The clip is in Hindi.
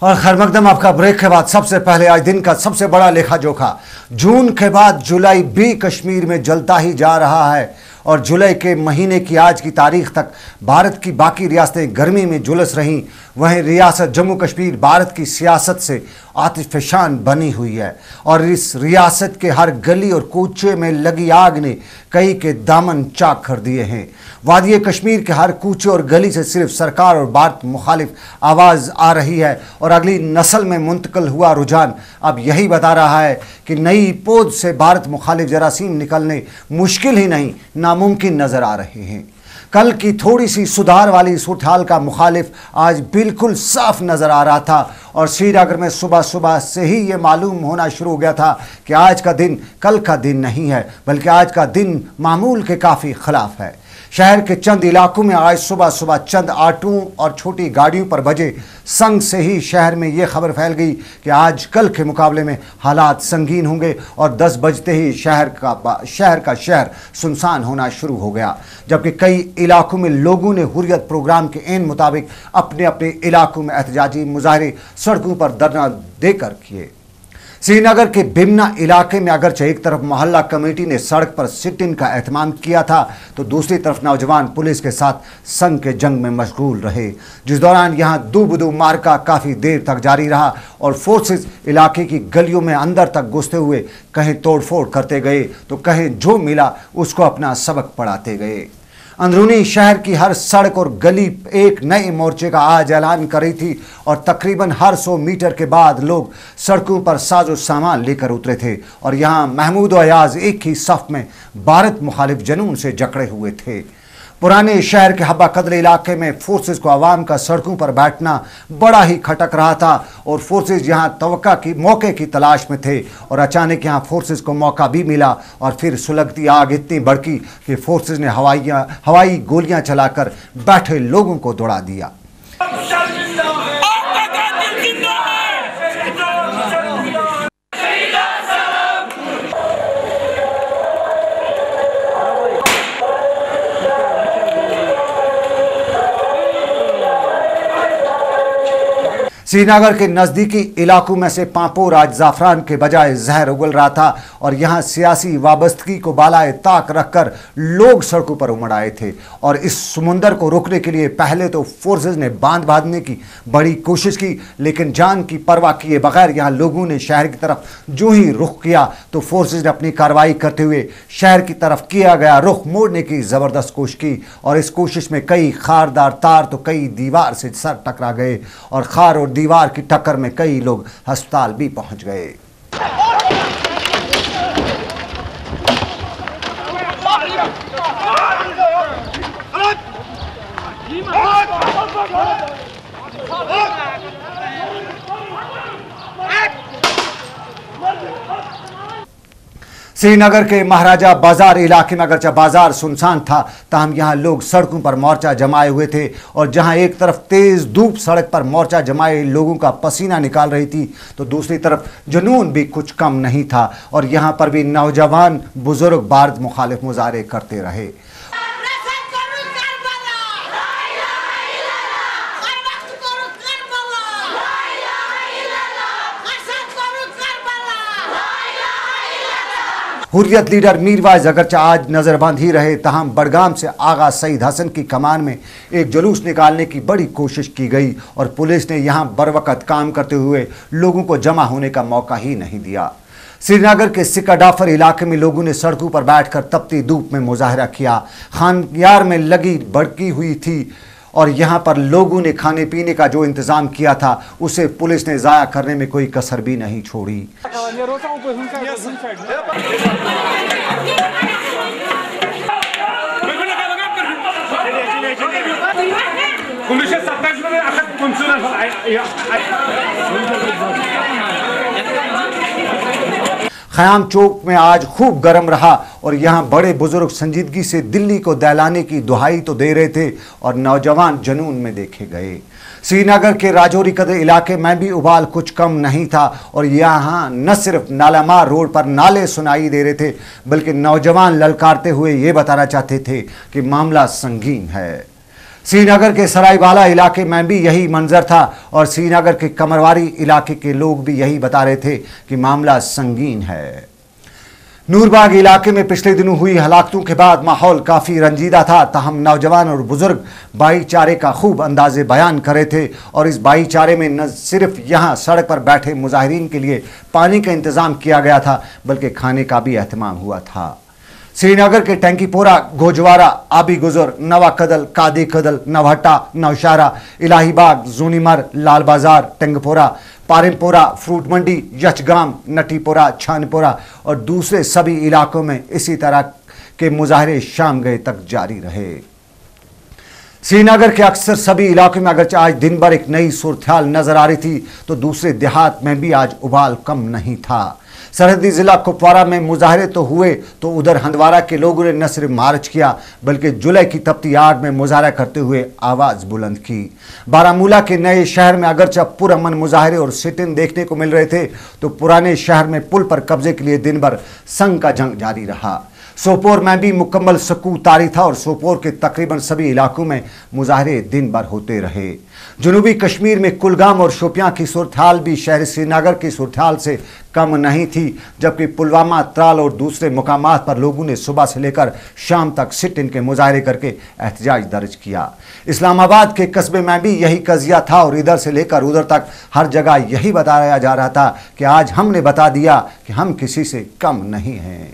और खैर मकदम आपका ब्रेक के बाद सबसे पहले आज दिन का सबसे बड़ा लेखा जोखा। जून के बाद जुलाई भी कश्मीर में जलता ही जा रहा है और जुलाई के महीने की आज की तारीख तक भारत की बाकी रियासतें गर्मी में झुलस रहीं। वहीं रियासत जम्मू कश्मीर भारत की सियासत से आतिफशान बनी हुई है और इस रियासत के हर गली और कूचे में लगी आग ने कई के दामन चाक कर दिए हैं। वादी कश्मीर के हर कूचे और गली से सिर्फ सरकार और भारत मुखालिफ आवाज़ आ रही है और अगली नस्ल में मुंतकिल हुआ रुझान अब यही बता रहा है कि नई पौध से भारत मुखालिफ जरासीम निकलने मुश्किल ही नहीं नामुमकिन नज़र आ रहे हैं। कल की थोड़ी सी सुधार वाली सूरत हाल का मुखालिफ आज बिल्कुल साफ नज़र आ रहा था और श्रीनगर में सुबह सुबह से ही ये मालूम होना शुरू हो गया था कि आज का दिन कल का दिन नहीं है, बल्कि आज का दिन मामूल के काफ़ी खिलाफ है। शहर के चंद इलाकों में आज सुबह सुबह चंद ऑटों और छोटी गाड़ियों पर बजे संग से ही शहर में ये खबर फैल गई कि आज कल के मुकाबले में हालात संगीन होंगे और 10 बजते ही शहर का शहर सुनसान होना शुरू हो गया। जबकि कई इलाकों में लोगों ने हुर्रियत प्रोग्राम के एन मुताबिक अपने अपने इलाकों में एहतजाजी मुजाहरे सड़कों पर धरना देकर किए। श्रीनगर के बिमना इलाके में अगरचे एक तरफ मोहल्ला कमेटी ने सड़क पर सिट इन का एहतमाम किया था तो दूसरी तरफ नौजवान पुलिस के साथ संग के जंग में मशगूल रहे, जिस दौरान यहां दो बदू मार्का काफ़ी देर तक जारी रहा और फोर्सेस इलाके की गलियों में अंदर तक घुसते हुए कहीं तोड़फोड़ करते गए तो कहीं जो मिला उसको अपना सबक पढ़ाते गए। अंदरूनी शहर की हर सड़क और गली एक नए मोर्चे का आज ऐलान कर रही थी और तकरीबन हर 100 मीटर के बाद लोग सड़कों पर साजो सामान लेकर उतरे थे और यहाँ महमूद और अयाज एक ही सफ में भारत मुखालिफ जुनून से जकड़े हुए थे। पुराने शहर के हब्बा कदल इलाके में फोर्सेस को आवाम का सड़कों पर बैठना बड़ा ही खटक रहा था और फोर्सेस यहाँ तवक्का की मौके की तलाश में थे और अचानक यहाँ फोर्सेस को मौका भी मिला और फिर सुलगती आग इतनी भड़की कि फोर्सेस ने हवाई गोलियां चलाकर बैठे लोगों को दौड़ा दिया। श्रीनगर के नज़दीकी इलाकों में से पांपोर आज ज़ाफ़रान के बजाय जहर उगल रहा था और यहाँ सियासी वाबस्तगी को बालाए ताक रखकर लोग सड़कों पर उमड़ आए थे और इस समुंदर को रोकने के लिए पहले तो फोर्सेस ने बांध बांधने की बड़ी कोशिश की, लेकिन जान की परवाह किए बगैर यहाँ लोगों ने शहर की तरफ जो ही रुख किया तो फोर्सेस ने अपनी कार्रवाई करते हुए शहर की तरफ किया गया रुख मोड़ने की ज़बरदस्त कोशिश की और इस कोशिश में कई खारदार तार तो कई दीवार से सर टकरा गए और खार और दीवार की टक्कर में कई लोग अस्पताल भी पहुंच गए। श्रीनगर के महाराजा बाजार इलाके में अगरचे बाजार सुनसान था ताहम यहाँ लोग सड़कों पर मोर्चा जमाए हुए थे और जहाँ एक तरफ तेज धूप सड़क पर मोर्चा जमाए लोगों का पसीना निकाल रही थी तो दूसरी तरफ जुनून भी कुछ कम नहीं था और यहाँ पर भी नौजवान बुजुर्ग भारत मुखालिफ मुजाहरे करते रहे। हुर्रियत लीडर मीरवाइज अगरचे आज नज़रबंद ही रहे तहम बडगाम से आगा सईद हसन की कमान में एक जुलूस निकालने की बड़ी कोशिश की गई और पुलिस ने यहां बरवकत काम करते हुए लोगों को जमा होने का मौका ही नहीं दिया। श्रीनगर के सिकाडाफर इलाके में लोगों ने सड़कों पर बैठकर तपती धूप में मुजाहरा किया। खानयार में लगी भड़की हुई थी और यहाँ पर लोगों ने खाने पीने का जो इंतज़ाम किया था उसे पुलिस ने ज़ाया करने में कोई कसर भी नहीं छोड़ी। ख़याम चौक में आज खूब गर्म रहा और यहाँ बड़े बुजुर्ग संजीदगी से दिल्ली को दहलाने की दुहाई तो दे रहे थे और नौजवान जुनून में देखे गए। श्रीनगर के राजौरी कदर इलाके में भी उबाल कुछ कम नहीं था और यहाँ न सिर्फ नालामार रोड पर नाले सुनाई दे रहे थे बल्कि नौजवान ललकारते हुए ये बताना चाहते थे कि मामला संगीन है। श्रीनगर के सरायवाला इलाके में भी यही मंजर था और श्रीनगर के कमरवारी इलाके के लोग भी यही बता रहे थे कि मामला संगीन है। नूरबाग इलाके में पिछले दिनों हुई हलाकतों के बाद माहौल काफ़ी रंजीदा था, ताहम नौजवान और बुजुर्ग भाईचारे का खूब अंदाजे बयान कर रहे थे और इस भाईचारे में न सिर्फ यहाँ सड़क पर बैठे मुजाहिरीन के लिए पानी का इंतज़ाम किया गया था बल्कि खाने का भी एहतमाम हुआ था। श्रीनगर के टैंकीपोरा, गोजवारा, आबी गुजर, नवा कदल, कादी कदल, नवहट्टा, नौशारा, इलाहीबाग, जूनीमर, लाल बाजार, टेंगपोरा, पारिमपोरा, फ्रूट मंडी, यचगाम, नटीपोरा, छानपोरा और दूसरे सभी इलाकों में इसी तरह के मुजाहरे शाम गए तक जारी रहे। श्रीनगर के अक्सर सभी इलाकों में अगरचे आज दिन भर एक नई सूरत-ए-हाल नजर आ रही थी तो दूसरे देहात में भी आज उबाल कम नहीं था। सरहदी जिला कुपवारा में मुजाहरे तो हुए तो उधर हंदवारा के लोगों ने न सिर्फ मार्च किया बल्कि जुलाई की तपती आग में मुजाहरा करते हुए आवाज बुलंद की। बारामूला के नए शहर में अगरचे पुरअमन मुजाहरे और सिट इन देखने को मिल रहे थे तो पुराने शहर में पुल पर कब्जे के लिए दिन भर संग का जंग जारी रहा। सोपोर में भी मुकम्मल सकूत तारी था और सोपोर के तकरीबन सभी इलाकों में मुजाहरे दिन भर होते रहे। जनूबी कश्मीर में कुलगाम और शोपियां की सूरत-हाल भी शहर श्रीनगर की सूरत-हाल से कम नहीं थी, जबकि पुलवामा, त्राल और दूसरे मुकामात पर लोगों ने सुबह से लेकर शाम तक सिट इन के मुजाहरे करके एहतजाज दर्ज किया। इस्लामाबाद के कस्बे में भी यही कजिया था और इधर से लेकर उधर तक हर जगह यही बताया जा रहा था कि आज हमने बता दिया कि हम किसी से कम नहीं हैं।